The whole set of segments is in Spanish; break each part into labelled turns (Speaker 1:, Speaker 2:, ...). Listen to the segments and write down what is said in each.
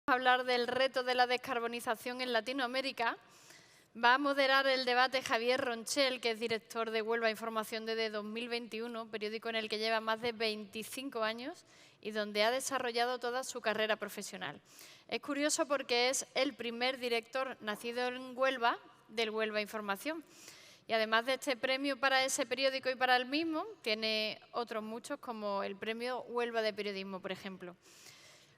Speaker 1: Hablar del reto de la descarbonización en Latinoamérica. Va a moderar el debate Javier Ronchel, que es director de Huelva Información desde 2021, periódico en el que lleva más de 25 años y donde ha desarrollado toda su carrera profesional. Es curioso porque es el primer director nacido en Huelva del Huelva Información. Y además de este premio para ese periódico y para el mismo, tiene otros muchos, como el premio Huelva de Periodismo, por ejemplo.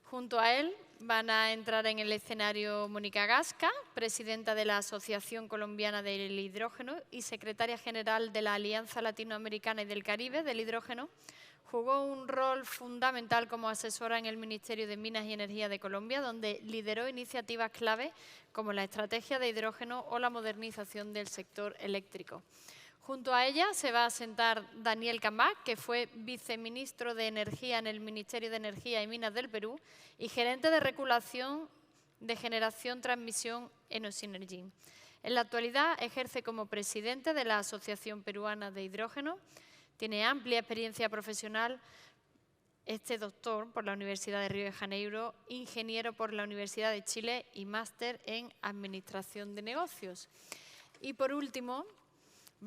Speaker 1: Junto a él van a entrar en el escenario Mónica Gasca, presidenta de la Asociación Colombiana del Hidrógeno y secretaria general de la Alianza Latinoamericana y del Caribe del Hidrógeno. Jugó un rol fundamental como asesora en el Ministerio de Minas y Energía de Colombia, donde lideró iniciativas clave como la estrategia de hidrógeno o la modernización del sector eléctrico. Junto a ella se va a sentar Daniel Camac, que fue viceministro de Energía en el Ministerio de Energía y Minas del Perú y gerente de regulación de generación transmisión Enosynergy. En la actualidad ejerce como presidente de la Asociación Peruana de Hidrógeno. Tiene amplia experiencia profesional. Este doctor por la Universidad de Río de Janeiro, ingeniero por la Universidad de Chile y máster en Administración de Negocios. Y por último,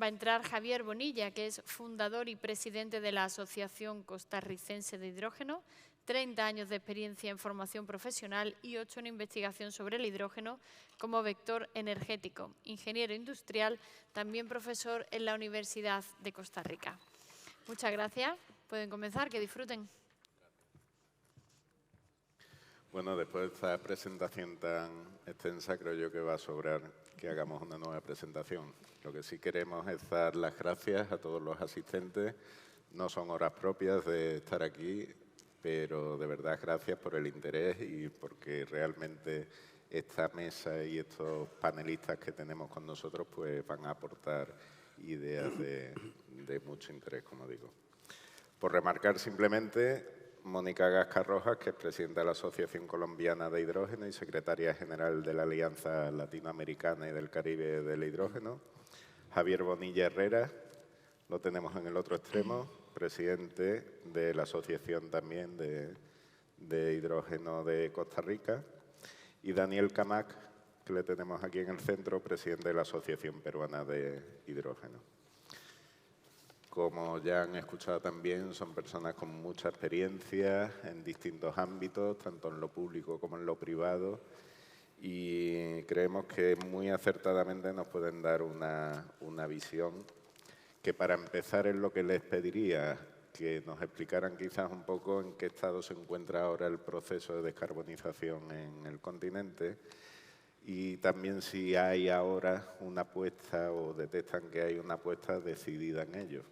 Speaker 1: va a entrar Javier Bonilla, que es fundador y presidente de la Asociación Costarricense de Hidrógeno, 30 años de experiencia en formación profesional y 8 en investigación sobre el hidrógeno como vector energético, ingeniero industrial, también profesor en la Universidad de Costa Rica. Muchas gracias. Pueden comenzar, que disfruten.
Speaker 2: Bueno, después de esta presentación tan extensa, creo yo que va a sobrar que hagamos una nueva presentación. Lo que sí queremos es dar las gracias a todos los asistentes. No son horas propias de estar aquí, pero de verdad gracias por el interés y porque realmente esta mesa y estos panelistas que tenemos con nosotros pues van a aportar ideas de mucho interés, como digo. Por remarcar simplemente, Mónica Gasca Rojas, que es presidenta de la Asociación Colombiana de Hidrógeno y secretaria general de la Alianza Latinoamericana y del Caribe del Hidrógeno. Javier Bonilla Herrera, lo tenemos en el otro extremo, presidente de la Asociación también de Hidrógeno de Costa Rica. Y Daniel Camac, que le tenemos aquí en el centro, presidente de la Asociación Peruana de Hidrógeno. Como ya han escuchado también, son personas con mucha experiencia en distintos ámbitos, tanto en lo público como en lo privado, y creemos que muy acertadamente nos pueden dar una visión que, para empezar, es lo que les pediría, que nos explicaran quizás un poco en qué estado se encuentra ahora el proceso de descarbonización en el continente, y también si hay ahora una apuesta o detectan que hay una apuesta decidida en ello.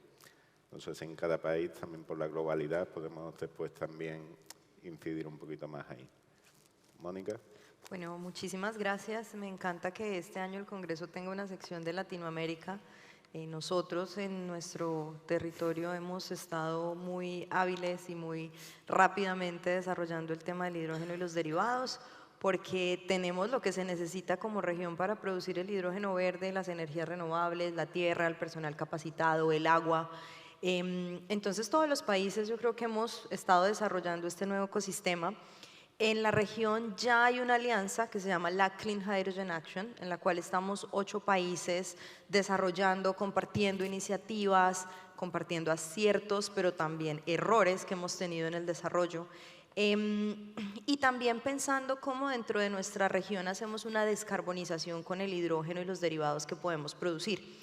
Speaker 2: Entonces, en cada país, también por la globalidad, podemos después también incidir un poquito más ahí. Mónica.
Speaker 3: Bueno, muchísimas gracias. Me encanta que este año el Congreso tenga una sección de Latinoamérica. Nosotros en nuestro territorio hemos estado muy hábiles y muy rápidamente desarrollando el tema del hidrógeno y los derivados, porque tenemos lo que se necesita como región para producir el hidrógeno verde, las energías renovables, la tierra, el personal capacitado, el agua. Entonces, todos los países yo creo que hemos estado desarrollando este nuevo ecosistema. En la región ya hay una alianza que se llama la Clean Hydrogen Action, en la cual estamos 8 países desarrollando, compartiendo iniciativas, compartiendo aciertos, pero también errores que hemos tenido en el desarrollo. Y también pensando cómo dentro de nuestra región hacemos una descarbonización con el hidrógeno y los derivados que podemos producir.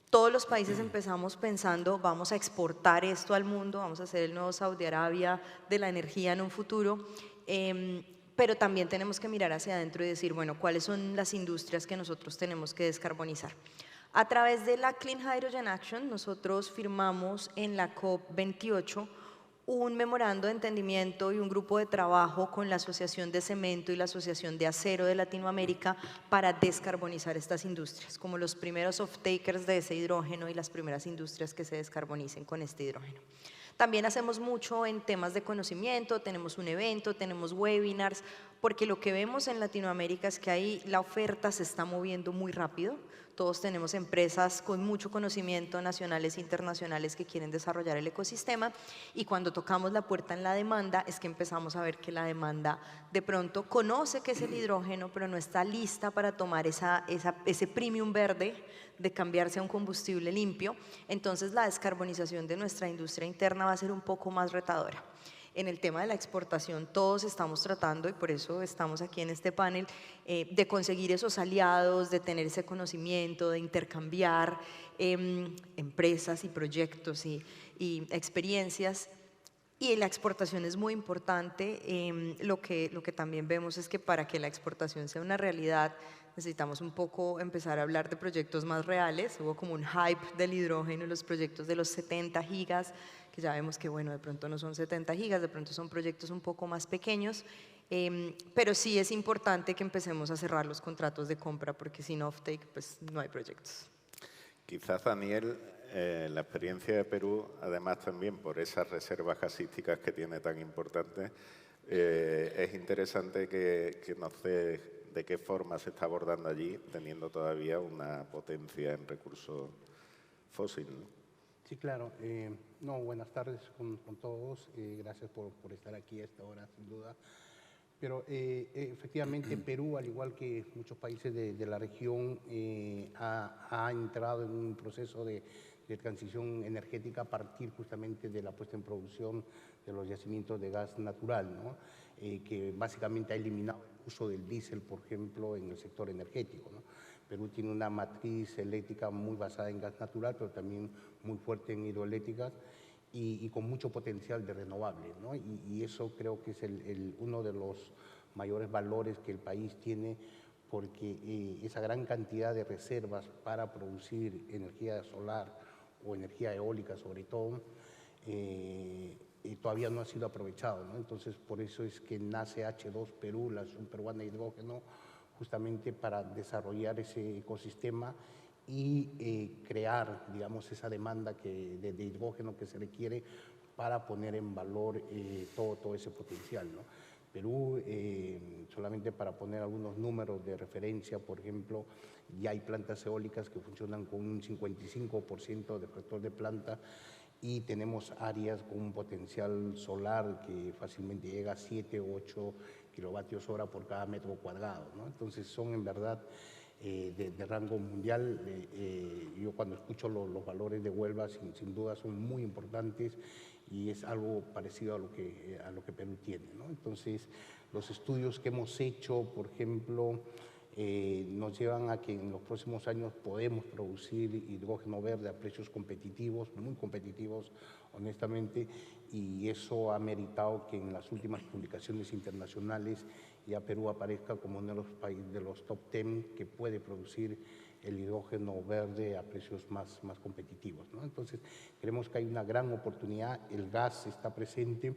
Speaker 3: Todos los países empezamos pensando, vamos a exportar esto al mundo, vamos a ser el nuevo Saudi Arabia de la energía en un futuro, pero también tenemos que mirar hacia adentro y decir, bueno, ¿cuáles son las industrias que nosotros tenemos que descarbonizar? A través de la Clean Hydrogen Action, nosotros firmamos en la COP28 un memorando de entendimiento y un grupo de trabajo con la Asociación de Cemento y la Asociación de Acero de Latinoamérica para descarbonizar estas industrias, como los primeros off-takers de ese hidrógeno y las primeras industrias que se descarbonicen con este hidrógeno. También hacemos mucho en temas de conocimiento, tenemos un evento, tenemos webinars, porque lo que vemos en Latinoamérica es que ahí la oferta se está moviendo muy rápido. Todos tenemos empresas con mucho conocimiento, nacionales e internacionales, que quieren desarrollar el ecosistema, y cuando tocamos la puerta en la demanda es que empezamos a ver que la demanda de pronto conoce qué es el hidrógeno, pero no está lista para tomar ese premium verde de cambiarse a un combustible limpio. Entonces la descarbonización de nuestra industria interna va a ser un poco más retadora. En el tema de la exportación todos estamos tratando, y por eso estamos aquí en este panel, de conseguir esos aliados, de tener ese conocimiento, de intercambiar empresas y proyectos y experiencias. Y la exportación es muy importante. Lo que también vemos es que para que la exportación sea una realidad necesitamos un poco empezar a hablar de proyectos más reales. Hubo como un hype del hidrógeno, los proyectos de los 70 gigas, que ya vemos que bueno, de pronto no son 70 gigas, de pronto son proyectos un poco más pequeños, pero sí es importante que empecemos a cerrar los contratos de compra, porque sin offtake pues no hay proyectos.
Speaker 2: Quizás, Daniel, la experiencia de Perú, además también por esas reservas gasísticas que tiene tan importantes, es interesante que nos dé de qué forma se está abordando allí, teniendo todavía una potencia en recursos fósiles, ¿no?
Speaker 4: Sí, claro. Buenas tardes con todos. Gracias por estar aquí a esta hora, sin duda. Pero efectivamente Perú, al igual que muchos países de la región, ha entrado en un proceso de transición energética a partir justamente de la puesta en producción de los yacimientos de gas natural, ¿no? Que básicamente ha eliminado el uso del diésel, por ejemplo, en el sector energético, ¿no? Perú tiene una matriz eléctrica muy basada en gas natural, pero también muy fuerte en hidroeléctricas y con mucho potencial de renovables, ¿no? Y eso creo que es uno de los mayores valores que el país tiene, porque esa gran cantidad de reservas para producir energía solar o energía eólica sobre todo, todavía no ha sido aprovechado, ¿no? Entonces, por eso es que nace H2 Perú, la Asociación Peruana de Hidrógeno, justamente para desarrollar ese ecosistema y crear, digamos, esa demanda de hidrógeno que se requiere para poner en valor todo ese potencial, ¿no? Perú, solamente para poner algunos números de referencia, por ejemplo, ya hay plantas eólicas que funcionan con un 55% de factor de planta, y tenemos áreas con un potencial solar que fácilmente llega a 7 o 8 kilovatios hora por cada metro cuadrado, ¿no? Entonces son en verdad de rango mundial. Yo cuando escucho los valores de Huelva, sin duda son muy importantes, y es algo parecido a lo que Perú tiene, ¿no? Entonces los estudios que hemos hecho, por ejemplo, nos llevan a que en los próximos años podemos producir hidrógeno verde a precios competitivos, muy competitivos, honestamente, y eso ha meritado que en las últimas publicaciones internacionales ya Perú aparezca como uno de los países de los top 10 que puede producir el hidrógeno verde a precios más competitivos, ¿no? Entonces, creemos que hay una gran oportunidad. El gas está presente,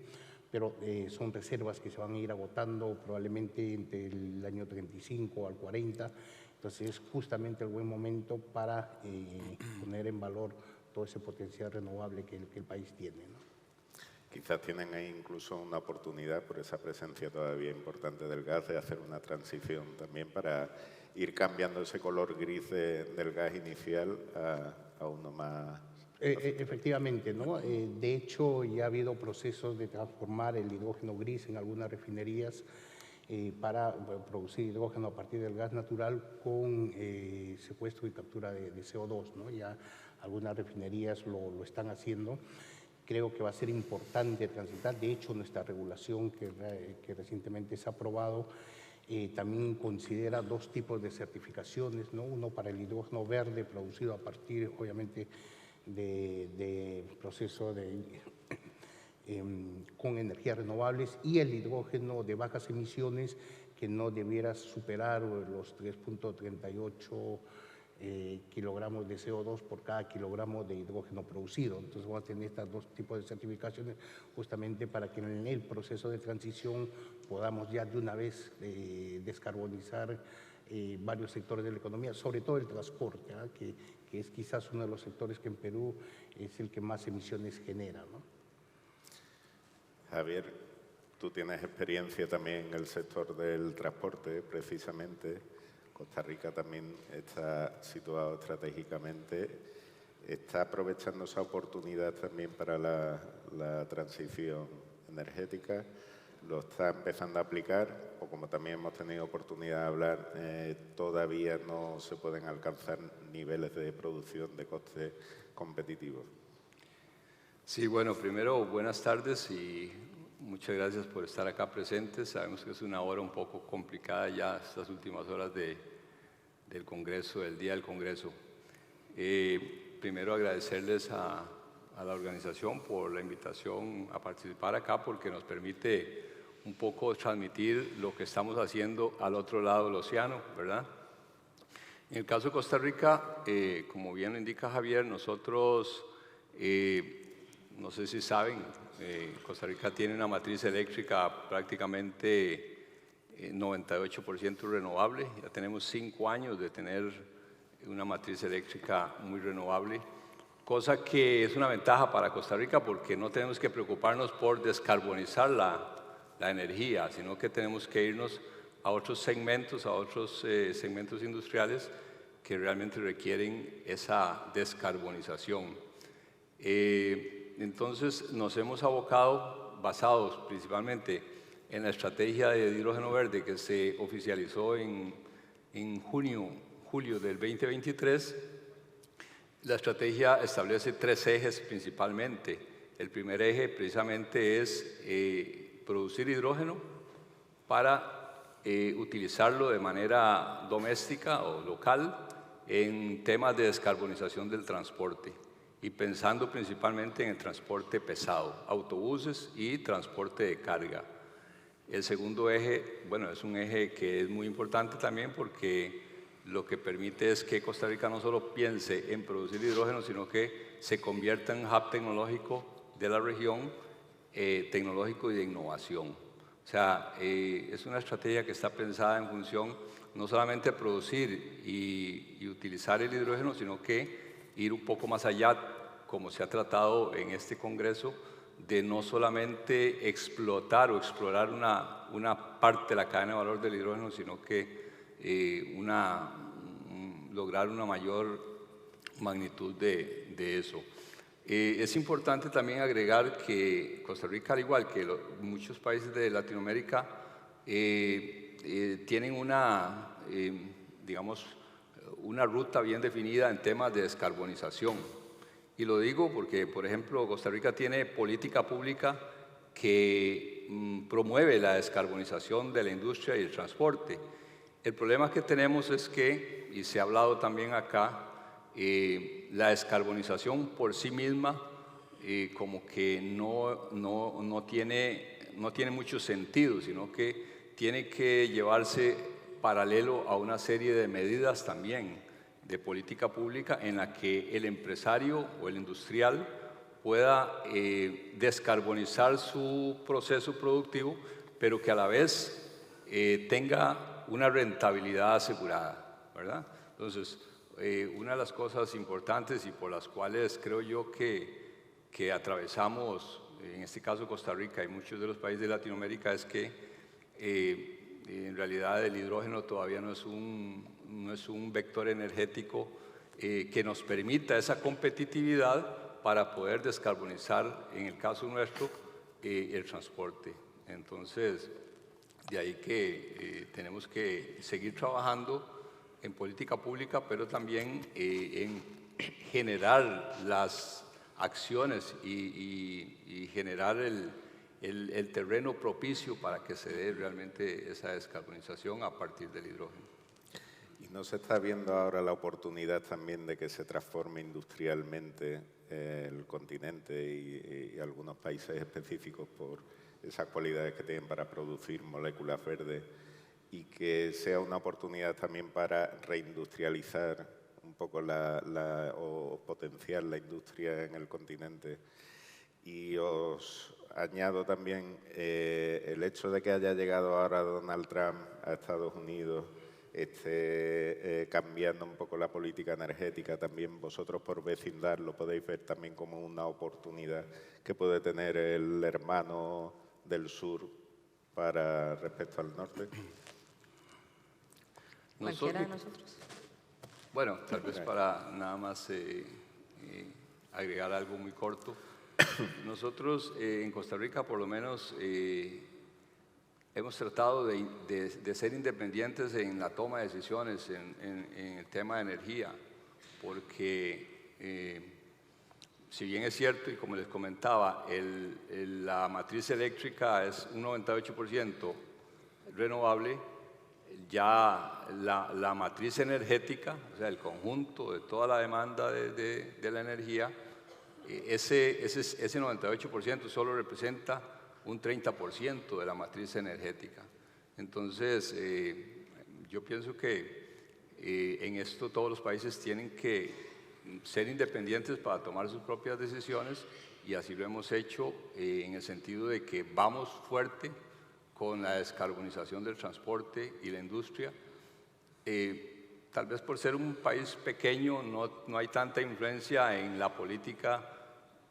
Speaker 4: pero son reservas que se van a ir agotando probablemente entre el año 35 al 40. Entonces, es justamente el buen momento para poner en valor todo ese potencial renovable que el país tiene, ¿no?
Speaker 2: Quizás tienen ahí incluso una oportunidad, por esa presencia todavía importante del gas, de hacer una transición también para ir cambiando ese color gris del gas inicial a uno más...
Speaker 4: Efectivamente, ¿no? De hecho, ya ha habido procesos de transformar el hidrógeno gris en algunas refinerías para producir hidrógeno a partir del gas natural con secuestro y captura de CO2, ¿no? Ya algunas refinerías lo están haciendo. Creo que va a ser importante transitar. De hecho, nuestra regulación que recientemente se ha aprobado también considera dos tipos de certificaciones, ¿no? Uno para el hidrógeno verde producido a partir, obviamente, de proceso con energías renovables, y el hidrógeno de bajas emisiones que no debiera superar los 3.38 kilogramos de CO2 por cada kilogramo de hidrógeno producido. Entonces vamos a tener estos dos tipos de certificaciones justamente para que en el proceso de transición podamos ya de una vez descarbonizar varios sectores de la economía, sobre todo el transporte, que es quizás uno de los sectores que en Perú es el que más emisiones genera, ¿no?
Speaker 2: Javier, tú tienes experiencia también en el sector del transporte, precisamente. Costa Rica también está situado estratégicamente, está aprovechando esa oportunidad también para la transición energética, lo está empezando a aplicar, o como también hemos tenido oportunidad de hablar, todavía no se pueden alcanzar niveles de producción de coste competitivos.
Speaker 5: Sí, bueno, primero, buenas tardes y muchas gracias por estar acá presentes. Sabemos que es una hora un poco complicada ya, estas últimas horas del Congreso, del Día del Congreso. Primero, agradecerles a la organización por la invitación a participar acá, porque nos permite un poco transmitir lo que estamos haciendo al otro lado del océano, ¿verdad? En el caso de Costa Rica, como bien lo indica Javier, nosotros, no sé si saben, Costa Rica tiene una matriz eléctrica prácticamente 98% renovable. Ya tenemos 5 años de tener una matriz eléctrica muy renovable, cosa que es una ventaja para Costa Rica porque no tenemos que preocuparnos por descarbonizar la energía, sino que tenemos que irnos a otros segmentos, segmentos industriales que realmente requieren esa descarbonización. Entonces nos hemos abocado, basados principalmente en la estrategia de hidrógeno verde que se oficializó en julio del 2023. La estrategia establece 3 ejes principalmente. El primer eje precisamente es producir hidrógeno para utilizarlo de manera doméstica o local en temas de descarbonización del transporte y pensando principalmente en el transporte pesado, autobuses y transporte de carga. El segundo eje, bueno, es un eje que es muy importante también porque lo que permite es que Costa Rica no solo piense en producir hidrógeno, sino que se convierta en un hub tecnológico de la región, tecnológico y de innovación. O sea, es una estrategia que está pensada en función no solamente de producir y utilizar el hidrógeno, sino que ir un poco más allá, como se ha tratado en este Congreso, de no solamente explotar o explorar una parte de la cadena de valor del hidrógeno, sino que lograr una mayor magnitud de eso. Es importante también agregar que Costa Rica, al igual que muchos países de Latinoamérica, tienen digamos, una ruta bien definida en temas de descarbonización. Y lo digo porque, por ejemplo, Costa Rica tiene política pública que promueve la descarbonización de la industria y el transporte. El problema que tenemos es que, y se ha hablado también acá, la descarbonización por sí misma como que no tiene mucho sentido, sino que tiene que llevarse paralelo a una serie de medidas también de política pública en la que el empresario o el industrial pueda descarbonizar su proceso productivo, pero que a la vez tenga una rentabilidad asegurada, ¿verdad? Entonces, una de las cosas importantes y por las cuales creo yo que atravesamos, en este caso Costa Rica y muchos de los países de Latinoamérica, es que en realidad el hidrógeno todavía no es un vector energético que nos permita esa competitividad para poder descarbonizar, en el caso nuestro, el transporte. Entonces, de ahí que tenemos que seguir trabajando en política pública, pero también en generar las acciones y generar el terreno propicio para que se dé realmente esa descarbonización a partir del hidrógeno.
Speaker 2: ¿Y no se está viendo ahora la oportunidad también de que se transforme industrialmente el continente y algunos países específicos por esas cualidades que tienen para producir moléculas verdes y que sea una oportunidad también para reindustrializar un poco o potenciar la industria en el continente? Y os añado también el hecho de que haya llegado ahora Donald Trump a Estados Unidos, esté cambiando un poco la política energética, también vosotros por vecindad lo podéis ver también como una oportunidad que puede tener el hermano del sur respecto al norte.
Speaker 3: Cualquiera de nosotros.
Speaker 5: Bueno, tal vez para nada más agregar algo muy corto. Nosotros en Costa Rica, por lo menos, hemos tratado de ser independientes en la toma de decisiones en el tema de energía, porque si bien es cierto, y como les comentaba, la matriz eléctrica es un 98% renovable, ya la matriz energética, o sea, el conjunto de toda la demanda de la energía, ese 98% solo representa un 30% de la matriz energética. Entonces, yo pienso que en esto todos los países tienen que ser independientes para tomar sus propias decisiones, y así lo hemos hecho en el sentido de que vamos fuerte con la descarbonización del transporte y la industria. Tal vez por ser un país pequeño no hay tanta influencia en la política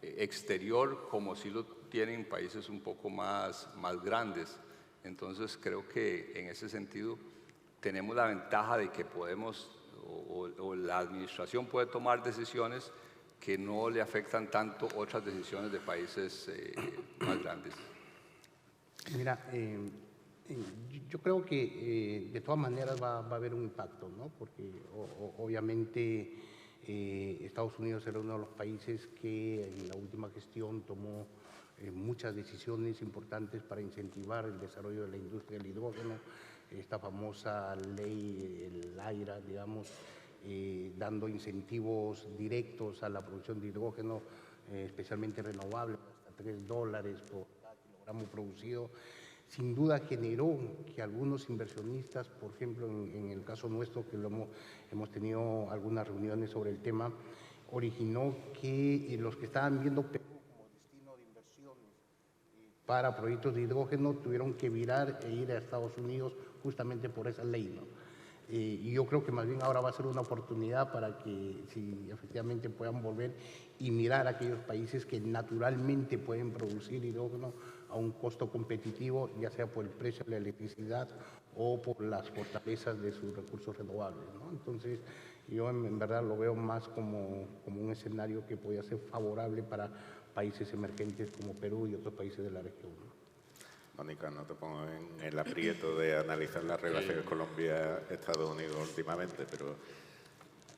Speaker 5: exterior como si lo tienen países un poco más grandes. Entonces creo que en ese sentido tenemos la ventaja de que podemos, o la administración puede tomar decisiones que no le afectan tanto otras decisiones de países más grandes.
Speaker 4: Mira, yo creo que de todas maneras va a haber un impacto, ¿no? Porque obviamente Estados Unidos era uno de los países que en la última gestión tomó muchas decisiones importantes para incentivar el desarrollo de la industria del hidrógeno, esta famosa ley, el AIRA, digamos, dando incentivos directos a la producción de hidrógeno, especialmente renovable, hasta $3 por cada kilogramo producido. Sin duda generó que algunos inversionistas, por ejemplo, en el caso nuestro, que hemos tenido algunas reuniones sobre el tema, originó que los que estaban viendo Perú como destino de inversiones para proyectos de hidrógeno tuvieron que virar e ir a Estados Unidos justamente por esa ley, ¿no? Y yo creo que más bien ahora va a ser una oportunidad para que si efectivamente puedan volver y mirar a aquellos países que naturalmente pueden producir hidrógeno a un costo competitivo, ya sea por el precio de la electricidad o por las fortalezas de sus recursos renovables, ¿no? Entonces, yo en verdad lo veo más como un escenario que podría ser favorable para países emergentes como Perú y otros países de la región, ¿no?
Speaker 2: Mónica, no te pongo en el aprieto de analizar las relaciones Colombia-Estados Unidos últimamente, pero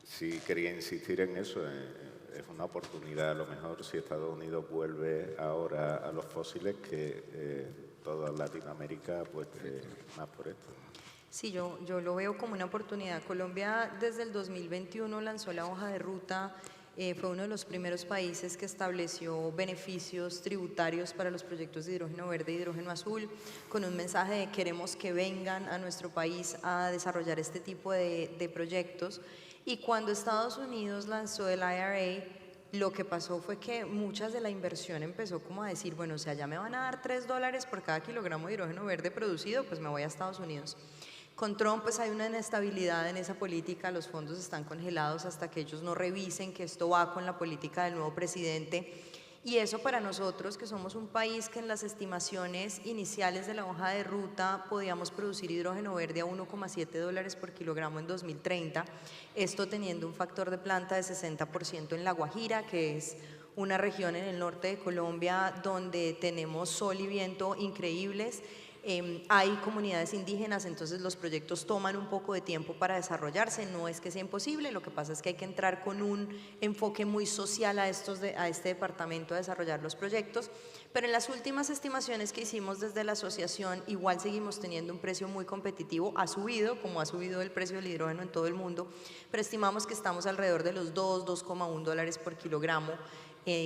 Speaker 2: sí quería insistir en eso. Es una oportunidad, a lo mejor, si Estados Unidos vuelve ahora a los fósiles, que toda Latinoamérica apueste más por esto.
Speaker 3: Sí, yo lo veo como una oportunidad. Colombia desde el 2021 lanzó la hoja de ruta. Fue uno de los primeros países que estableció beneficios tributarios para los proyectos de hidrógeno verde y hidrógeno azul, con un mensaje de queremos que vengan a nuestro país a desarrollar este tipo de proyectos. Y cuando Estados Unidos lanzó el IRA, lo que pasó fue que muchas de la inversión empezó como a decir, bueno, o sea, ya me van a dar $3 por cada kilogramo de hidrógeno verde producido, pues me voy a Estados Unidos. Con Trump pues hay una inestabilidad en esa política, los fondos están congelados hasta que ellos no revisen que esto va con la política del nuevo presidente, y eso para nosotros, que somos un país que en las estimaciones iniciales de la hoja de ruta podíamos producir hidrógeno verde a $1,7 por kilogramo en 2030, esto teniendo un factor de planta de 60% en La Guajira, que es una región en el norte de Colombia donde tenemos sol y viento increíbles. Hay comunidades indígenas, entonces los proyectos toman un poco de tiempo para desarrollarse, no es que sea imposible, lo que pasa es que hay que entrar con un enfoque muy social a este departamento a desarrollar los proyectos, pero en las últimas estimaciones que hicimos desde la asociación igual seguimos teniendo un precio muy competitivo, ha subido como ha subido el precio del hidrógeno en todo el mundo, pero estimamos que estamos alrededor de los $2,1 por kilogramo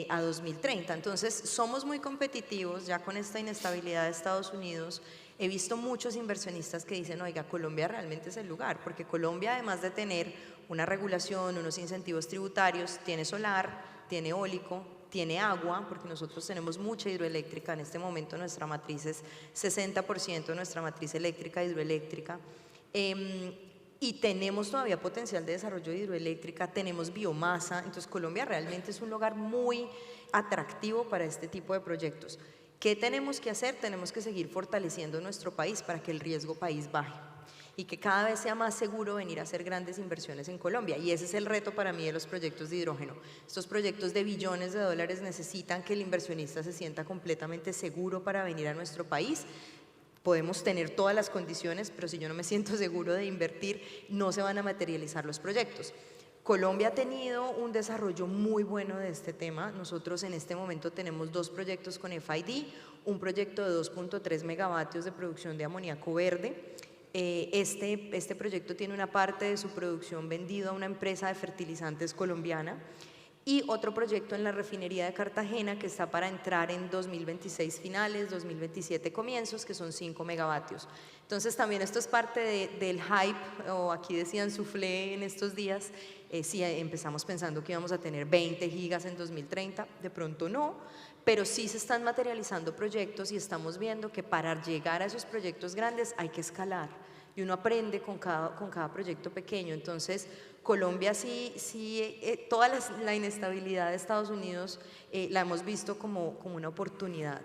Speaker 3: a 2030. Entonces somos muy competitivos ya con esta inestabilidad de Estados Unidos. He visto muchos inversionistas que dicen, oiga, Colombia realmente es el lugar, porque Colombia, además de tener una regulación, unos incentivos tributarios, tiene solar, tiene eólico, tiene agua, porque nosotros tenemos mucha hidroeléctrica. En este momento nuestra matriz es 60% de nuestra matriz eléctrica hidroeléctrica. Y tenemos todavía potencial de desarrollo de hidroeléctrica, tenemos biomasa, entonces Colombia realmente es un lugar muy atractivo para este tipo de proyectos. ¿Qué tenemos que hacer? Tenemos que seguir fortaleciendo nuestro país para que el riesgo país baje. y que cada vez sea más seguro venir a hacer grandes inversiones en Colombia. Y ese es el reto para mí de los proyectos de hidrógeno. Estos proyectos de billones de dólares necesitan que el inversionista se sienta completamente seguro para venir a nuestro país. Podemos tener todas las condiciones, pero si yo no me siento seguro de invertir, no se van a materializar los proyectos. Colombia ha tenido un desarrollo muy bueno de este tema. Nosotros en este momento tenemos 2 proyectos con FID, un proyecto de 2.3 megavatios de producción de amoníaco verde. Este proyecto tiene una parte de su producción vendido a una empresa de fertilizantes colombiana, y otro proyecto en la refinería de Cartagena que está para entrar en 2026 finales, 2027 comienzos, que son 5 megavatios. Entonces también esto es parte del hype, o aquí decían soufflé en estos días. Si empezamos pensando que íbamos a tener 20 gigas en 2030, de pronto no, pero sí se están materializando proyectos y estamos viendo que para llegar a esos proyectos grandes hay que escalar y uno aprende con cada proyecto pequeño. Entonces Colombia toda la inestabilidad de Estados Unidos la hemos visto como una oportunidad.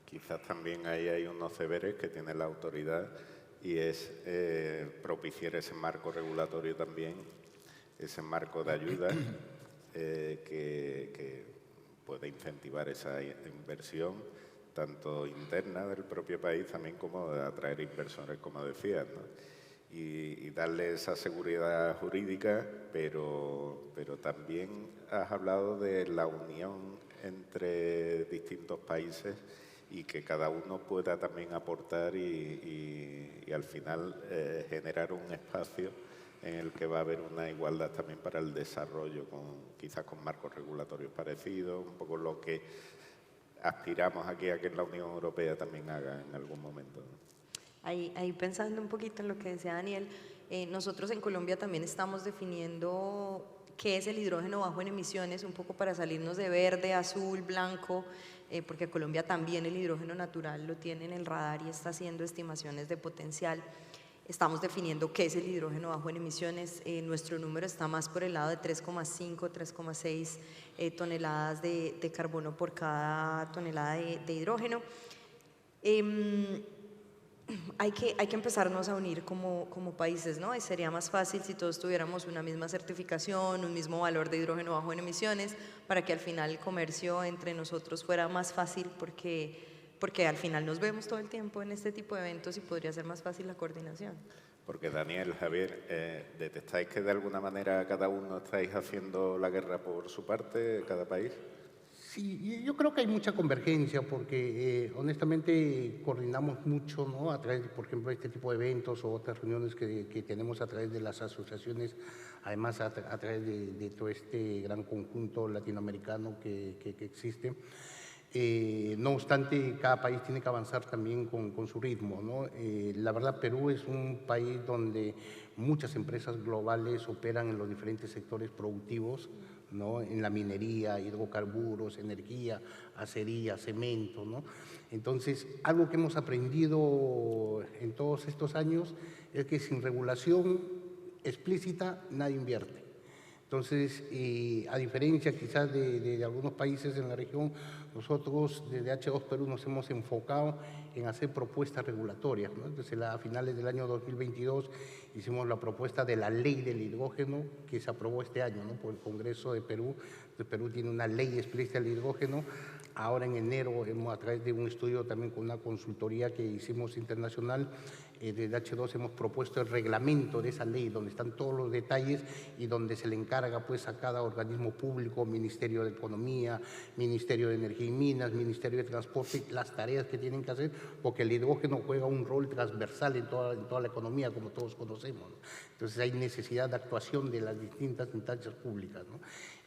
Speaker 2: Quizás también ahí hay unos deberes que tiene la autoridad, y es propiciar ese marco regulatorio también, ese marco de ayuda que puede incentivar esa inversión, tanto interna del propio país también como de atraer inversores, como decías, ¿no? Y darle esa seguridad jurídica, pero también has hablado de la unión entre distintos países y que cada uno pueda también aportar y al final generar un espacio en el que va a haber una igualdad también para el desarrollo, quizás con marcos regulatorios parecidos, un poco lo que aspiramos aquí a que la Unión Europea también haga en algún momento, ¿no?
Speaker 3: Ahí pensando un poquito en lo que decía Daniel, nosotros en Colombia también estamos definiendo qué es el hidrógeno bajo en emisiones, un poco para salirnos de verde, azul, blanco, porque Colombia también el hidrógeno natural lo tiene en el radar y está haciendo estimaciones de potencial. Estamos definiendo qué es el hidrógeno bajo en emisiones. Nuestro número está más por el lado de 3,5, 3,6 toneladas de carbono por cada tonelada de hidrógeno. Hay que empezarnos a unir como países, ¿no? Y sería más fácil si todos tuviéramos una misma certificación, un mismo valor de hidrógeno bajo en emisiones, para que al final el comercio entre nosotros fuera más fácil, porque al final nos vemos todo el tiempo en este tipo de eventos y podría ser más fácil la coordinación.
Speaker 2: Porque Daniel, Javier, ¿detectáis que de alguna manera cada uno estáis haciendo la guerra por su parte, cada país?
Speaker 4: Sí, yo creo que hay mucha convergencia porque honestamente coordinamos mucho, ¿no? A través de, por ejemplo, este tipo de eventos o otras reuniones que tenemos a través de las asociaciones, además a través de todo este gran conjunto latinoamericano que existe. No obstante, cada país tiene que avanzar también con su ritmo, ¿no? La verdad, Perú es un país donde muchas empresas globales operan en los diferentes sectores productivos, ¿no? En la minería, hidrocarburos, energía, acería, cemento, ¿no? Entonces, algo que hemos aprendido en todos estos años es que sin regulación explícita nadie invierte. Entonces, a diferencia quizás de algunos países en la región, nosotros desde H2 Perú nos hemos enfocado en hacer propuestas regulatorias, ¿no? Entonces, a finales del año 2022 hicimos la propuesta de la ley del hidrógeno que se aprobó este año, ¿no? Por el Congreso de Perú. Entonces, Perú tiene una ley explícita del hidrógeno. Ahora en enero, a través de un estudio también con una consultoría que hicimos internacional, desde H2 hemos propuesto el reglamento de esa ley, donde están todos los detalles y donde se le encarga pues, a cada organismo público, Ministerio de Economía, Ministerio de Energía y Minas, Ministerio de Transporte, las tareas que tienen que hacer, porque el hidrógeno juega un rol transversal en toda la economía, como todos conocemos, ¿no? Entonces hay necesidad de actuación de las distintas instancias públicas, ¿no?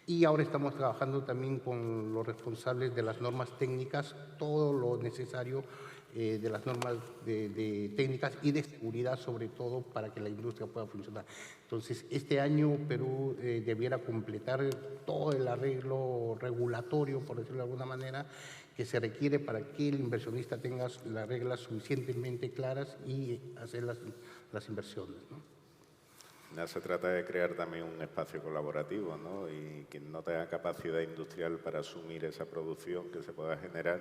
Speaker 4: Y ahora estamos trabajando también con los responsables de las normas técnicas, todo lo necesario de las normas técnicas y de seguridad, sobre todo, para que la industria pueda funcionar. Entonces, este año Perú debiera completar todo el arreglo regulatorio, por decirlo de alguna manera, que se requiere para que el inversionista tenga las reglas suficientemente claras y hacer las inversiones, ¿no?
Speaker 2: final se trata de crear también un espacio colaborativo, ¿no? Y quien no tenga capacidad industrial para asumir esa producción que se pueda generar,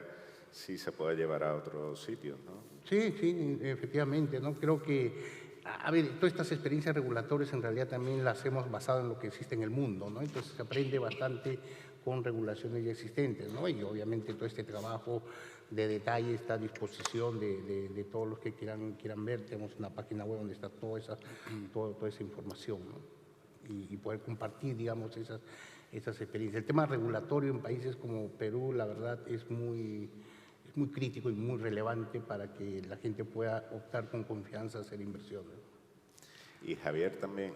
Speaker 2: sí se puede llevar a otros sitios, ¿no?
Speaker 4: Sí, sí, efectivamente, ¿no? Creo que, a ver, todas estas experiencias regulatorias en realidad también las hemos basado en lo que existe en el mundo, ¿no? Entonces se aprende bastante con regulaciones ya existentes, ¿no? Y obviamente todo este trabajo de detalle está a disposición de todos los que quieran ver. Tenemos una página web donde está toda esa información, ¿no? Y poder compartir, digamos, esas experiencias. El tema regulatorio en países como Perú, la verdad, es muy crítico y muy relevante para que la gente pueda optar con confianza a hacer inversiones.
Speaker 2: Y Javier también,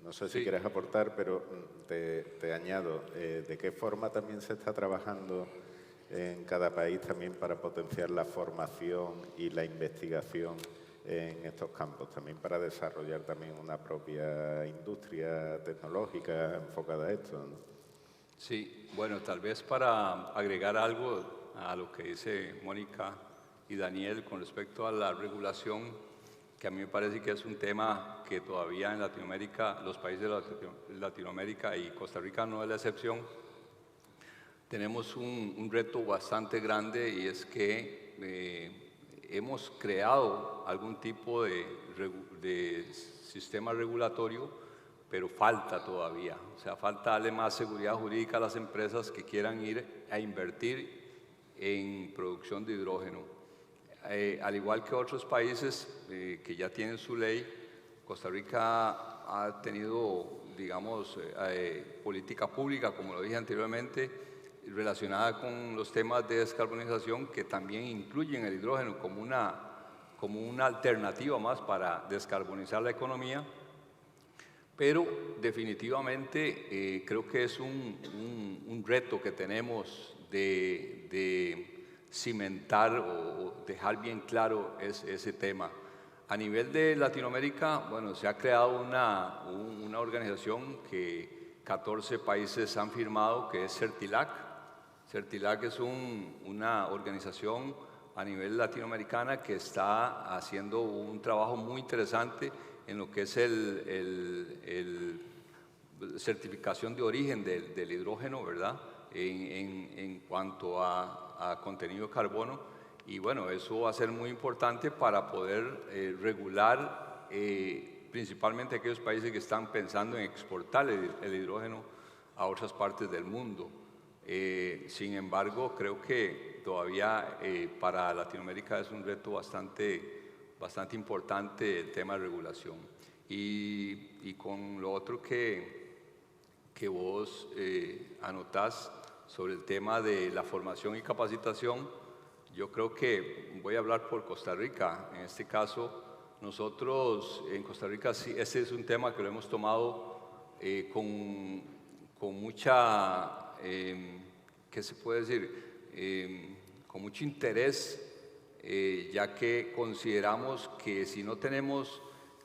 Speaker 2: no sé si
Speaker 5: Sí.
Speaker 2: quieres aportar, pero te añado, ¿de qué forma también se está trabajando en cada país también para potenciar la formación y la investigación en estos campos, también para desarrollar también una propia industria tecnológica enfocada a esto, ¿no?
Speaker 5: Sí, bueno, tal vez para agregar algo a lo que dice Mónica y Daniel con respecto a la regulación, que a mí me parece que es un tema que todavía en Latinoamérica, los países de Latinoamérica y Costa Rica no es la excepción, tenemos un reto bastante grande, y es que hemos creado algún tipo de sistema regulatorio, pero falta todavía. O sea, falta darle más seguridad jurídica a las empresas que quieran ir a invertir en producción de hidrógeno. Al igual que otros países que ya tienen su ley, Costa Rica ha tenido, digamos, política pública, como lo dije anteriormente, relacionada con los temas de descarbonización, que también incluyen el hidrógeno como una alternativa más para descarbonizar la economía. Pero definitivamente creo que es un reto que tenemos de cimentar o dejar bien claro ese tema. A nivel de Latinoamérica, bueno, se ha creado una organización que 14 países han firmado, que es CERTILAC. CERTILAC es una organización a nivel latinoamericana que está haciendo un trabajo muy interesante en lo que es el certificación de origen del hidrógeno, ¿verdad? En cuanto a contenido de carbono. Y bueno, eso va a ser muy importante para poder regular principalmente aquellos países que están pensando en exportar el hidrógeno a otras partes del mundo. Sin embargo, creo que todavía para Latinoamérica es un reto bastante importante el tema de regulación. Y con lo otro que vos anotás sobre el tema de la formación y capacitación, yo creo que voy a hablar por Costa Rica. En este caso, nosotros en Costa Rica, sí, ese es un tema que lo hemos tomado con mucha, ¿qué se puede decir? Con mucho interés, ya que consideramos que si no tenemos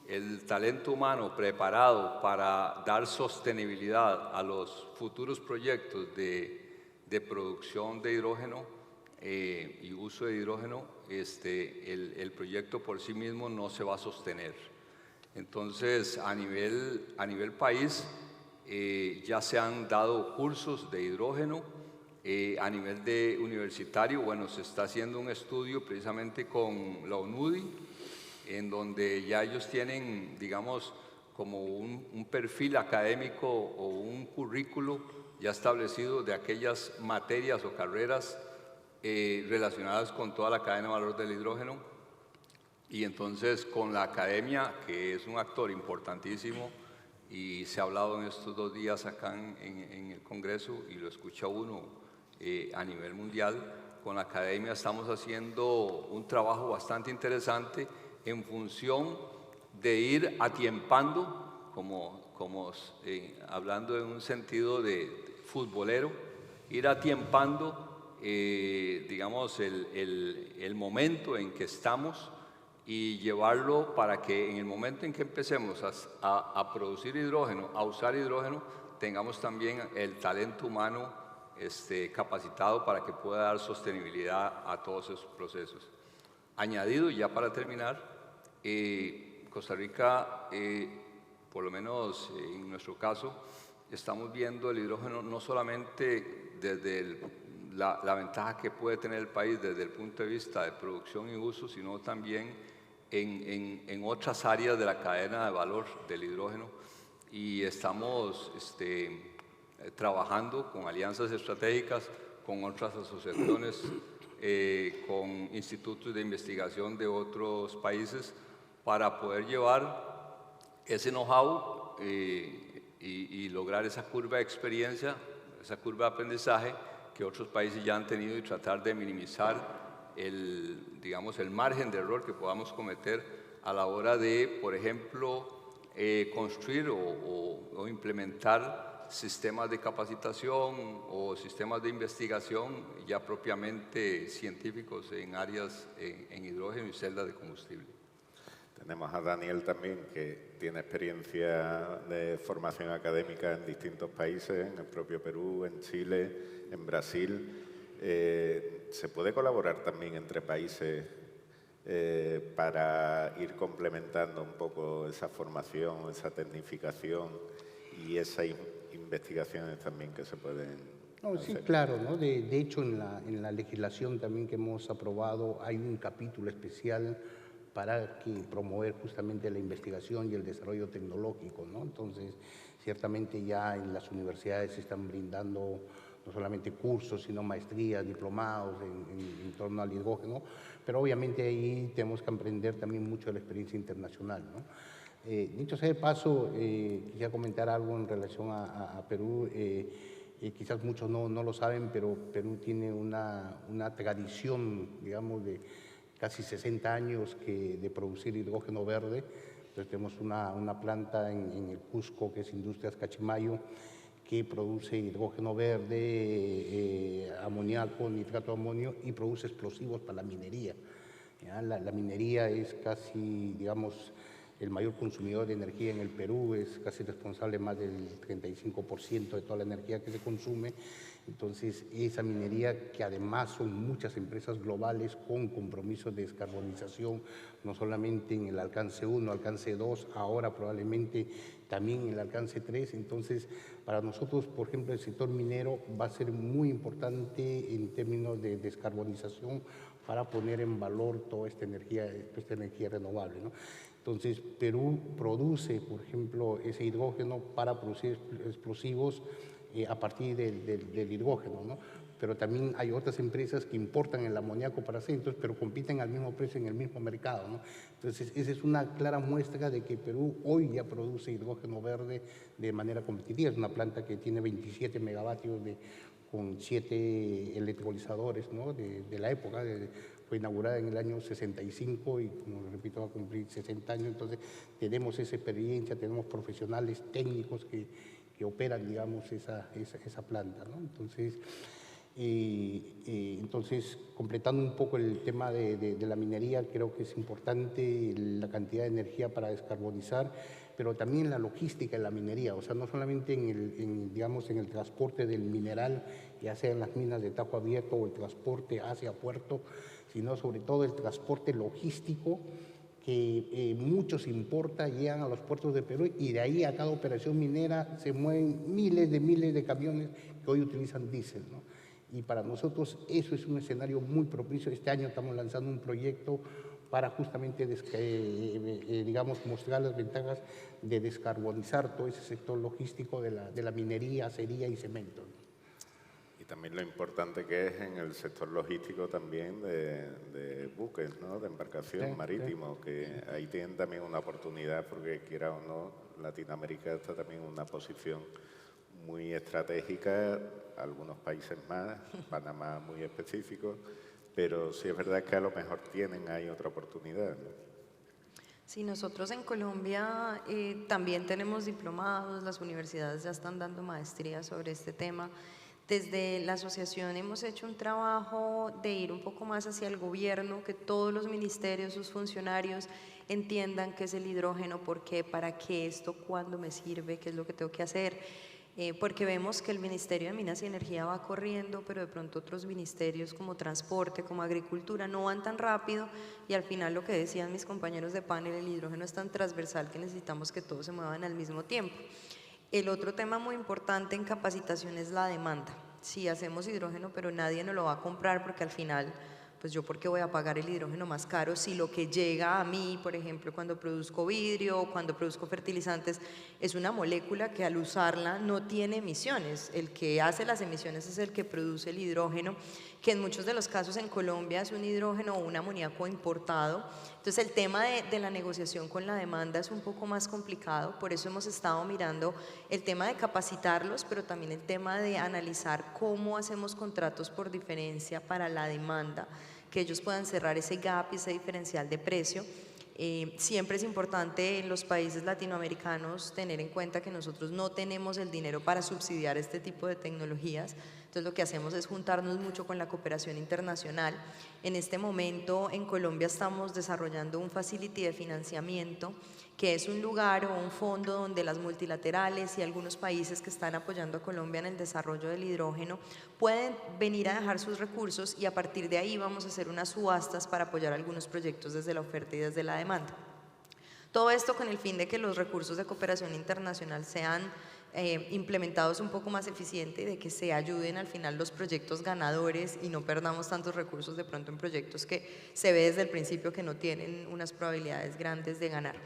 Speaker 5: el talento humano preparado para dar sostenibilidad a los futuros proyectos de producción de hidrógeno y uso de hidrógeno, el proyecto por sí mismo no se va a sostener. Entonces, a nivel país, ya se han dado cursos de hidrógeno. A nivel de universitario, bueno, se está haciendo un estudio precisamente con la UNUDI, en donde ya ellos tienen, digamos, como un perfil académico o un currículo ya establecido de aquellas materias o carreras relacionadas con toda la cadena de valor del hidrógeno. Y entonces con la academia, que es un actor importantísimo, y se ha hablado en estos 2 días acá en el Congreso, y lo escucha uno a nivel mundial, con la academia estamos haciendo un trabajo bastante interesante en función de ir atiempando, hablando en un sentido de futbolero, ir atiempando, digamos, el momento en que estamos y llevarlo para que en el momento en que empecemos a producir hidrógeno, a usar hidrógeno, tengamos también el talento humano capacitado para que pueda dar sostenibilidad a todos esos procesos. Añadido, ya para terminar, Costa Rica por lo menos en nuestro caso, estamos viendo el hidrógeno no solamente desde la ventaja que puede tener el país desde el punto de vista de producción y uso, sino también en otras áreas de la cadena de valor del hidrógeno. Y estamos trabajando con alianzas estratégicas, con otras asociaciones, con institutos de investigación de otros países, para poder llevar ese know-how y lograr esa curva de experiencia, esa curva de aprendizaje que otros países ya han tenido y tratar de minimizar digamos, el margen de error que podamos cometer a la hora de, por ejemplo, construir o implementar sistemas de capacitación o sistemas de investigación ya propiamente científicos en áreas en hidrógeno y celdas de combustible.
Speaker 2: Tenemos a Daniel también, que tiene experiencia de formación académica en distintos países, en el propio Perú, en Chile, en Brasil. ¿Se puede colaborar también entre países para ir complementando un poco esa formación, esa tecnificación y esas investigaciones también que se pueden hacer?
Speaker 4: Sí, claro, ¿no? De hecho, en la legislación también que hemos aprobado hay un capítulo especial para promover justamente la investigación y el desarrollo tecnológico, ¿no? Entonces, ciertamente ya en las universidades se están brindando no solamente cursos, sino maestrías, diplomados en torno al hidrógeno, pero obviamente ahí tenemos que aprender también mucho de la experiencia internacional, ¿no? Dicho sea de paso, quisiera comentar algo en relación a Perú. Quizás muchos no lo saben, pero Perú tiene una tradición, digamos, de casi 60 años de producir hidrógeno verde. Entonces tenemos una planta en el Cusco, que es Industrias Cachimayo, que produce hidrógeno verde, amoníaco, nitrato de amonio, y produce explosivos para la minería. ¿Ya? La minería es casi, digamos, el mayor consumidor de energía en el Perú, es casi responsable más del 35% de toda la energía que se consume. Entonces, esa minería, que además son muchas empresas globales con compromisos de descarbonización, no solamente en el alcance 1, alcance 2, ahora probablemente también en el alcance 3. Entonces, para nosotros, por ejemplo, el sector minero va a ser muy importante en términos de descarbonización para poner en valor toda esta energía renovable, ¿no? Entonces, Perú produce, por ejemplo, ese hidrógeno para producir explosivos a partir del hidrógeno, ¿no? Pero también hay otras empresas que importan el amoníaco para hacer, pero compiten al mismo precio en el mismo mercado, ¿no? Entonces, esa es una clara muestra de que Perú hoy ya produce hidrógeno verde de manera competitiva. Es una planta que tiene 27 megavatios con 7 electrolizadores, ¿no? de la época. Fue inaugurada en el año 65 y, como repito, va a cumplir 60 años. Entonces, tenemos esa experiencia, tenemos profesionales técnicos que operan, digamos, esa planta, ¿no? Entonces, completando un poco el tema de la minería, creo que es importante la cantidad de energía para descarbonizar, pero también la logística de la minería, o sea, no solamente digamos, en el transporte del mineral, ya sea en las minas de Tajo Abierto o el transporte hacia puerto, sino sobre todo el transporte logístico, que muchos importa, llegan a los puertos de Perú, y de ahí a cada operación minera se mueven miles de camiones que hoy utilizan diésel, ¿no? Y para nosotros eso es un escenario muy propicio. Este año estamos lanzando un proyecto para justamente, digamos, mostrar las ventajas de descarbonizar todo ese sector logístico de la minería, acería y cemento, ¿no?
Speaker 2: Y también lo importante que es en el sector logístico también de buques, ¿no? De embarcación marítimo, que ahí tienen también una oportunidad, porque quiera o no, Latinoamérica está también en una posición muy estratégica, algunos países más, Panamá muy específico, pero sí es verdad que a lo mejor tienen ahí otra oportunidad, ¿no?
Speaker 3: Sí, nosotros en Colombia también tenemos diplomados, las universidades ya están dando maestrías sobre este tema. Desde la asociación hemos hecho un trabajo de ir un poco más hacia el gobierno, que todos los ministerios, sus funcionarios entiendan qué es el hidrógeno, por qué, para qué esto, cuándo me sirve, qué es lo que tengo que hacer. porque vemos que el Ministerio de Minas y Energía va corriendo, pero de pronto otros ministerios como Transporte, como Agricultura, no van tan rápido y al final lo que decían mis compañeros de panel, el hidrógeno es tan transversal que necesitamos que todos se muevan al mismo tiempo. El otro tema muy importante en capacitación es la demanda. Si hacemos hidrógeno, pero nadie nos lo va a comprar porque al final, pues yo por qué voy a pagar el hidrógeno más caro si lo que llega a mí, por ejemplo, cuando produzco vidrio o cuando produzco fertilizantes, es una molécula que al usarla no tiene emisiones. El que hace las emisiones es el que produce el hidrógeno, que en muchos de los casos en Colombia es un hidrógeno o un amoníaco importado. Entonces el tema de la negociación con la demanda es un poco más complicado, por eso hemos estado mirando el tema de capacitarlos, pero también el tema de analizar cómo hacemos contratos por diferencia para la demanda, que ellos puedan cerrar ese gap y ese diferencial de precio. Siempre es importante en los países latinoamericanos tener en cuenta que nosotros no tenemos el dinero para subsidiar este tipo de tecnologías, entonces lo que hacemos es juntarnos mucho con la cooperación internacional. En este momento en Colombia estamos desarrollando un facility de financiamiento que es un lugar o un fondo donde las multilaterales y algunos países que están apoyando a Colombia en el desarrollo del hidrógeno pueden venir a dejar sus recursos y a partir de ahí vamos a hacer unas subastas para apoyar algunos proyectos desde la oferta y desde la demanda. Todo esto con el fin de que los recursos de cooperación internacional sean implementados un poco más eficiente y de que se ayuden al final los proyectos ganadores y no perdamos tantos recursos de pronto en proyectos que se ve desde el principio que no tienen unas probabilidades grandes de ganar.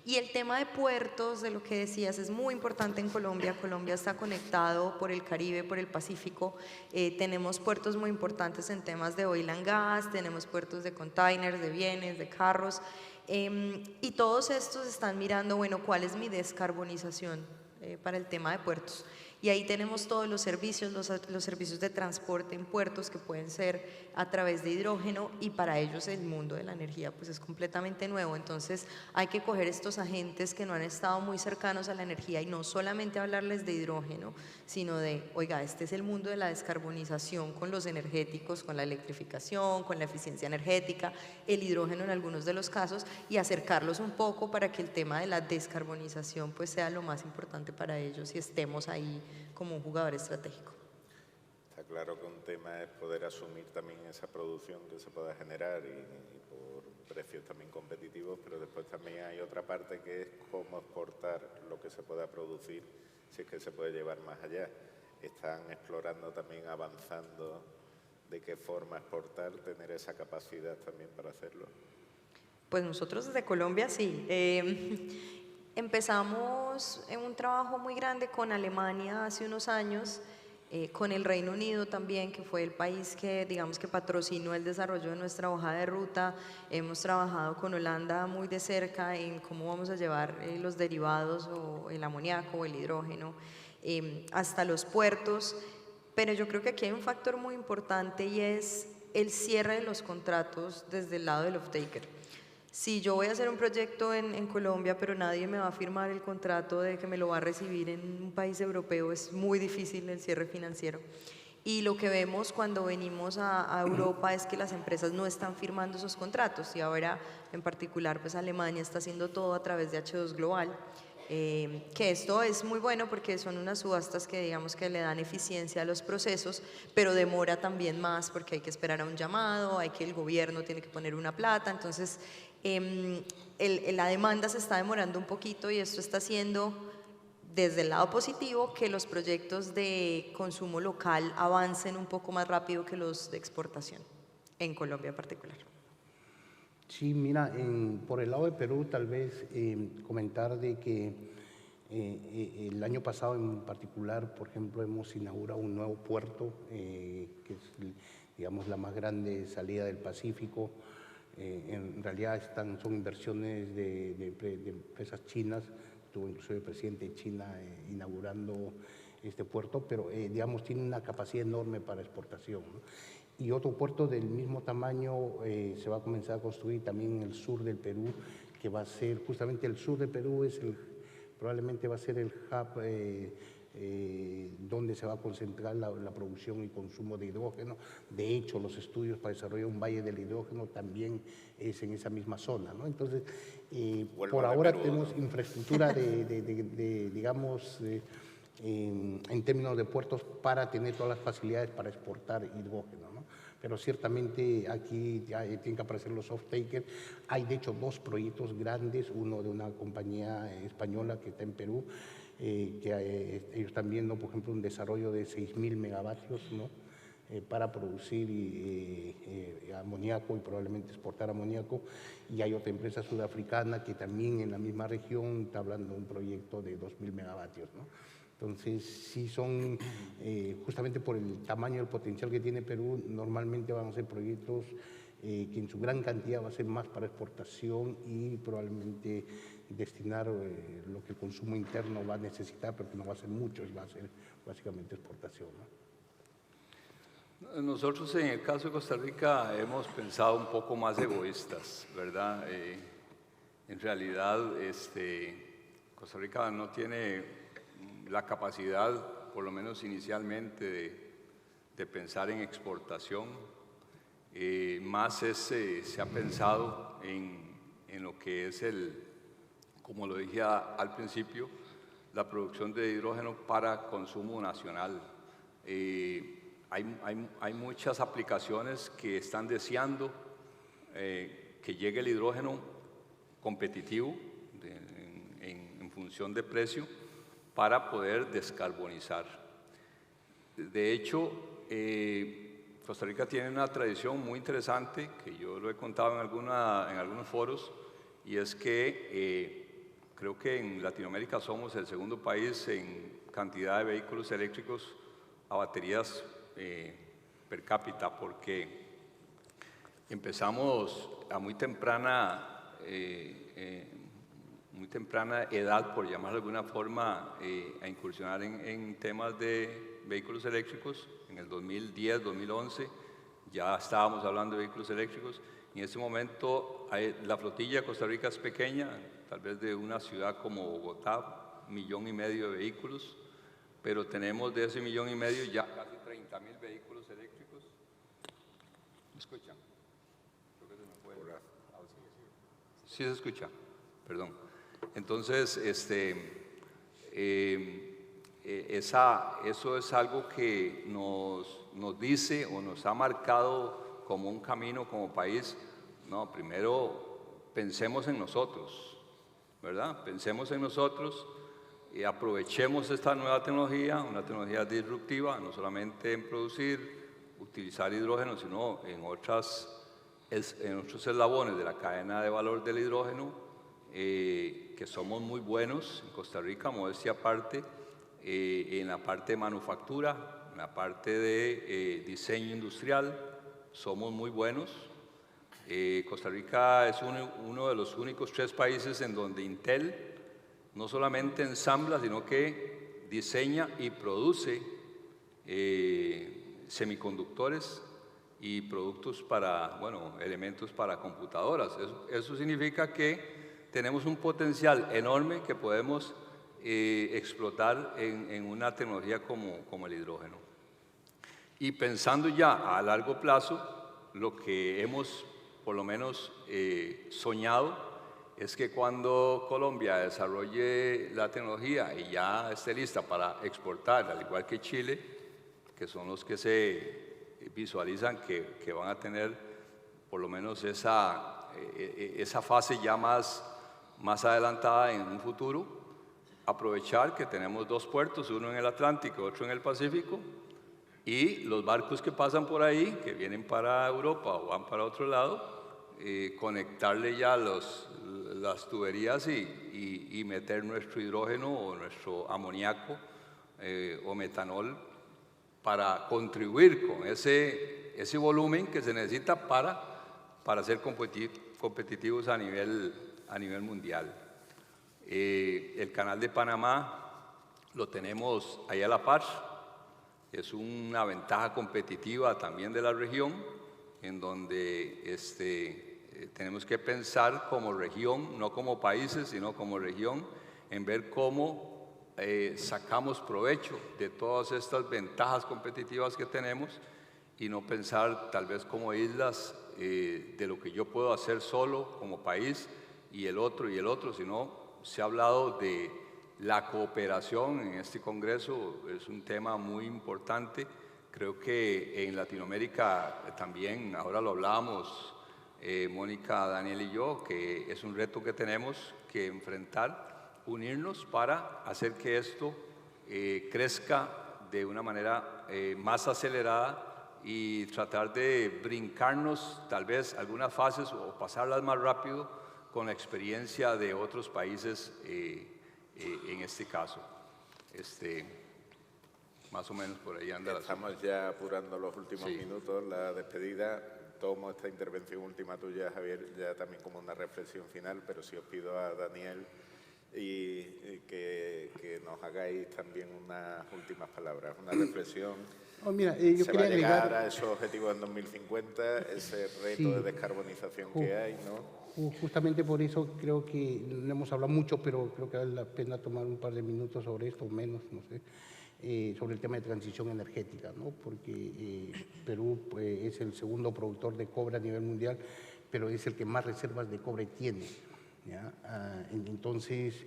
Speaker 3: Y el tema de puertos, de lo que decías, es muy importante en Colombia. Colombia está conectado por el Caribe, por el Pacífico. Tenemos puertos muy importantes en temas de oil and gas, tenemos puertos de containers, de bienes, de carros. Y todos estos están mirando, bueno, ¿cuál es mi descarbonización para el tema de puertos? Y ahí tenemos todos los servicios, los servicios de transporte en puertos que pueden ser a través de hidrógeno y para ellos el mundo de la energía pues es completamente nuevo. Entonces hay que coger estos agentes que no han estado muy cercanos a la energía y no solamente hablarles de hidrógeno, sino de, oiga, este es el mundo de la descarbonización con los energéticos, con la electrificación, con la eficiencia energética, el hidrógeno en algunos de los casos y acercarlos un poco para que el tema de la descarbonización pues sea lo más importante para ellos y estemos ahí como un jugador estratégico.
Speaker 2: Está claro que un tema es poder asumir también esa producción que se pueda generar y por precios también competitivos, pero después también hay otra parte que es cómo exportar lo que se pueda producir, si es que se puede llevar más allá. Están explorando también, avanzando, de qué forma exportar, tener esa capacidad también para hacerlo.
Speaker 3: Pues nosotros desde Colombia sí. Empezamos en un trabajo muy grande con Alemania hace unos años, con el Reino Unido también, que fue el país que digamos que patrocinó el desarrollo de nuestra hoja de ruta. Hemos trabajado con Holanda muy de cerca en cómo vamos a llevar los derivados o el amoníaco o el hidrógeno hasta los puertos, pero yo creo que aquí hay un factor muy importante y es el cierre de los contratos desde el lado del off-taker. Si yo voy a hacer un proyecto en Colombia, pero nadie me va a firmar el contrato de que me lo va a recibir en un país europeo, es muy difícil el cierre financiero. Y lo que vemos cuando venimos a Europa es que las empresas no están firmando esos contratos y ahora en particular pues Alemania está haciendo todo a través de H2 Global. Que esto es muy bueno porque son unas subastas que digamos que le dan eficiencia a los procesos, pero demora también más porque hay que esperar a un llamado, hay que el gobierno tiene que poner una plata, entonces la demanda se está demorando un poquito y esto está haciendo desde el lado positivo que los proyectos de consumo local avancen un poco más rápido que los de exportación, en Colombia en particular.
Speaker 4: Sí, mira, por el lado de Perú tal vez comentar de que el año pasado en particular, por ejemplo, hemos inaugurado un nuevo puerto que es, digamos, la más grande salida del Pacífico. En realidad son inversiones de empresas chinas, estuvo incluso el presidente de China inaugurando este puerto, pero digamos tiene una capacidad enorme para exportación, ¿no? Y otro puerto del mismo tamaño se va a comenzar a construir también en el sur del Perú, que va a ser, justamente el sur del Perú probablemente va a ser el hub donde se va a concentrar la producción y consumo de hidrógeno. De hecho, los estudios para desarrollar un valle del hidrógeno también es en esa misma zona, ¿no? Entonces, por ahora tenemos infraestructura digamos, en términos de puertos para tener todas las facilidades para exportar hidrógeno, ¿no? Pero ciertamente aquí ya tienen que aparecer los off-takers. Hay de hecho 2 proyectos grandes, uno de una compañía española que está en Perú, que ellos están viendo, por ejemplo, un desarrollo de 6.000 megavatios, ¿no? Para producir amoníaco y probablemente exportar amoníaco. Y hay otra empresa sudafricana que también en la misma región está hablando de un proyecto de 2.000 megavatios, ¿no? Entonces, sí son, justamente por el tamaño del potencial que tiene Perú, normalmente van a ser proyectos que en su gran cantidad va a ser más para exportación y probablemente destinar lo que el consumo interno va a necesitar, pero que no va a ser mucho, y va a ser básicamente exportación, ¿no?
Speaker 5: Nosotros en el caso de Costa Rica hemos pensado un poco más egoístas, ¿verdad? En realidad, Costa Rica no tiene la capacidad, por lo menos inicialmente, de pensar en exportación. Más se ha pensado en lo que es como lo dije al principio, la producción de hidrógeno para consumo nacional. Hay muchas aplicaciones que están deseando que llegue el hidrógeno competitivo en función de precio para poder descarbonizar. De hecho, Costa Rica tiene una tradición muy interesante que yo lo he contado en algunos foros, y es que creo que en Latinoamérica somos el segundo país en cantidad de vehículos eléctricos a baterías per cápita, porque empezamos a muy temprana edad, por llamarlo de alguna forma, a incursionar en temas de vehículos eléctricos. En el 2010, 2011 ya estábamos hablando de vehículos eléctricos. En este momento la flotilla de Costa Rica es pequeña, tal vez de una ciudad como Bogotá, 1,5 millones de vehículos, pero tenemos de ese 1,5 millones ya casi 30.000 vehículos eléctricos. ¿Me escuchan? Creo que se me fue. Sí se escucha, perdón. Entonces, eso es algo que nos dice o nos ha marcado como un camino como país. No, primero pensemos en nosotros, ¿verdad? Pensemos en nosotros y aprovechemos esta nueva tecnología, una tecnología disruptiva, no solamente en producir, utilizar hidrógeno, sino en otros eslabones de la cadena de valor del hidrógeno, que somos muy buenos en Costa Rica, modestia aparte, en la parte de manufactura, en la parte de diseño industrial, somos muy buenos. Costa Rica es uno de los únicos 3 países en donde Intel no solamente ensambla, sino que diseña y produce semiconductores y productos elementos para computadoras. Eso significa que tenemos un potencial enorme que podemos explotar en una tecnología como el hidrógeno. Y pensando ya a largo plazo, lo que hemos por lo menos soñado es que cuando Colombia desarrolle la tecnología y ya esté lista para exportar, al igual que Chile, que son los que se visualizan que van a tener por lo menos esa fase ya más adelantada en un futuro, aprovechar que tenemos 2 puertos, uno en el Atlántico, otro en el Pacífico, y los barcos que pasan por ahí, que vienen para Europa o van para otro lado, conectarle ya las tuberías y meter nuestro hidrógeno o nuestro amoníaco o metanol para contribuir con ese volumen que se necesita para ser competitivos a nivel mundial. El canal de Panamá lo tenemos ahí a la par, es una ventaja competitiva también de la región, en donde tenemos que pensar como región, no como países, sino como región, en ver cómo sacamos provecho de todas estas ventajas competitivas que tenemos y no pensar tal vez como islas de lo que yo puedo hacer solo como país y el otro, sino se ha hablado de La cooperación en este Congreso es un tema muy importante. Creo que en Latinoamérica también, ahora lo hablábamos, Mónica, Daniel y yo, que es un reto que tenemos que enfrentar, unirnos para hacer que esto crezca de una manera más acelerada y tratar de brincarnos tal vez algunas fases o pasarlas más rápido con la experiencia de otros países en este caso. Más o menos por ahí anda la cosa.
Speaker 2: Estamos ya apurando los últimos minutos, la despedida. Tomo esta intervención última tuya, Javier, ya también como una reflexión final, pero sí os pido a Daniel y que nos hagáis también unas últimas palabras, una reflexión.
Speaker 4: Mira, yo
Speaker 2: Se va a
Speaker 4: quería
Speaker 2: llegar
Speaker 4: agregar,
Speaker 2: a esos objetivos en 2050, ese reto de descarbonización que hay, ¿no?
Speaker 4: Justamente por eso creo que no hemos hablado mucho, pero creo que vale la pena tomar un par de minutos sobre esto, o menos, no sé, sobre el tema de transición energética, ¿no? Porque Perú pues, es el segundo productor de cobre a nivel mundial, pero es el que más reservas de cobre tiene, ¿ya? Entonces,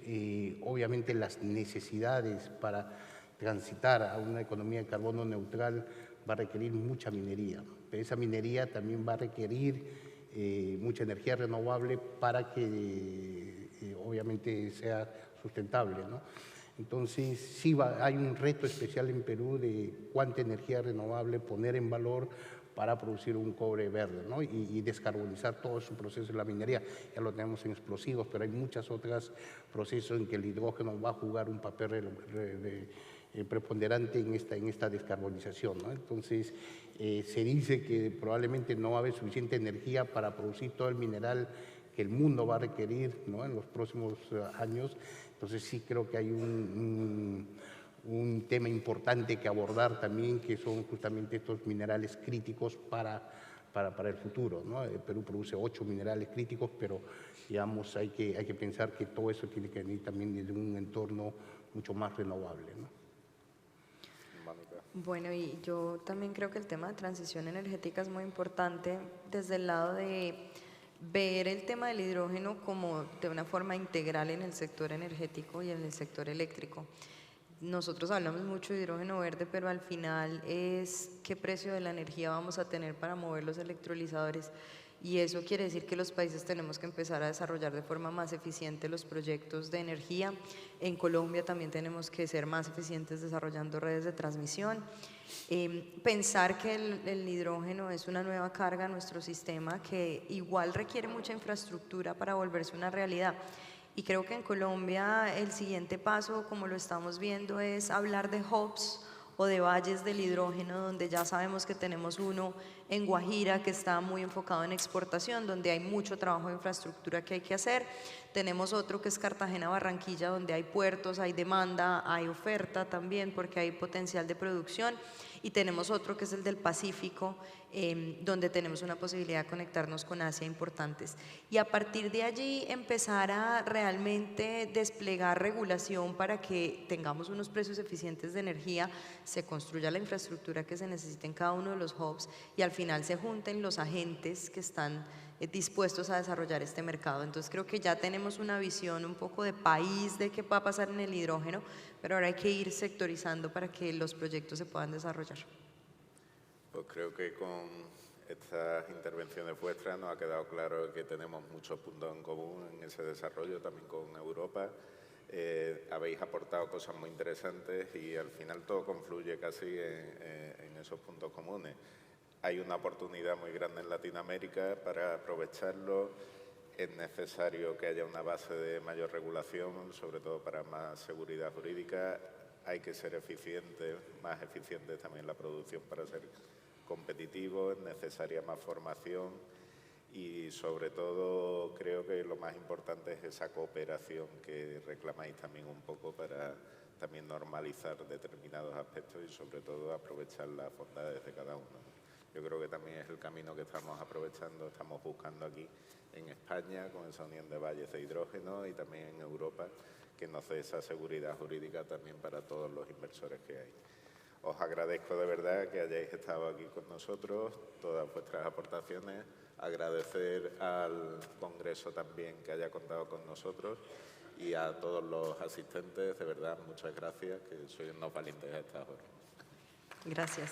Speaker 4: obviamente las necesidades para transitar a una economía de carbono neutral va a requerir mucha minería, pero esa minería también va a requerir mucha energía renovable para que obviamente sea sustentable, ¿no? Entonces, sí hay un reto especial en Perú de cuánta energía renovable poner en valor para producir un cobre verde, ¿no? Y descarbonizar todo su proceso de la minería. Ya lo tenemos en explosivos, pero hay muchos otros procesos en que el hidrógeno va a jugar un papel preponderante en esta descarbonización, ¿no? Entonces, se dice que probablemente no va a haber suficiente energía para producir todo el mineral que el mundo va a requerir, ¿no? En los próximos años. Entonces, sí creo que hay un tema importante que abordar también, que son justamente estos minerales críticos para el futuro, ¿no? Perú produce 8 minerales críticos, pero digamos, hay que pensar que todo eso tiene que venir también desde un entorno mucho más renovable, ¿no?
Speaker 3: Bueno, y yo también creo que el tema de transición energética es muy importante desde el lado de ver el tema del hidrógeno como de una forma integral en el sector energético y en el sector eléctrico. Nosotros hablamos mucho de hidrógeno verde, pero al final es qué precio de la energía vamos a tener para mover los electrolizadores. Y eso quiere decir que los países tenemos que empezar a desarrollar de forma más eficiente los proyectos de energía. En Colombia también tenemos que ser más eficientes desarrollando redes de transmisión. Pensar que el hidrógeno es una nueva carga en nuestro sistema que igual requiere mucha infraestructura para volverse una realidad. Y creo que en Colombia el siguiente paso, como lo estamos viendo, es hablar de hubs o de valles del hidrógeno, donde ya sabemos que tenemos uno en Guajira que está muy enfocado en exportación, donde hay mucho trabajo de infraestructura que hay que hacer. Tenemos otro que es Cartagena-Barranquilla, donde hay puertos, hay demanda, hay oferta también porque hay potencial de producción. Y tenemos otro que es el del Pacífico, donde tenemos una posibilidad de conectarnos con Asia importantes. Y a partir de allí empezar a realmente desplegar regulación para que tengamos unos precios eficientes de energía, se construya la infraestructura que se necesita en cada uno de los hubs y al final se junten los agentes que están dispuestos a desarrollar este mercado. Entonces creo que ya tenemos una visión un poco de país de qué va a pasar en el hidrógeno, pero ahora hay que ir sectorizando para que los proyectos se puedan desarrollar.
Speaker 2: Pues creo que con estas intervenciones vuestras nos ha quedado claro que tenemos muchos puntos en común en ese desarrollo, también con Europa. Habéis aportado cosas muy interesantes y al final todo confluye casi en esos puntos comunes. Hay una oportunidad muy grande en Latinoamérica para aprovecharlo. Es necesario que haya una base de mayor regulación, sobre todo para más seguridad jurídica. Hay que ser eficientes, más eficientes también en la producción para ser competitivos. Es necesaria más formación y, sobre todo, creo que lo más importante es esa cooperación que reclamáis también un poco para también normalizar determinados aspectos y, sobre todo, aprovechar las bondades de cada uno. Yo creo que también es el camino que estamos aprovechando, estamos buscando aquí en España con esa unión de valles de hidrógeno y también en Europa, que nos dé esa seguridad jurídica también para todos los inversores que hay. Os agradezco de verdad que hayáis estado aquí con nosotros, todas vuestras aportaciones. agradecer al Congreso también que haya contado con nosotros y a todos los asistentes, de verdad, muchas gracias, que sois unos valientes a estas horas.
Speaker 3: Gracias.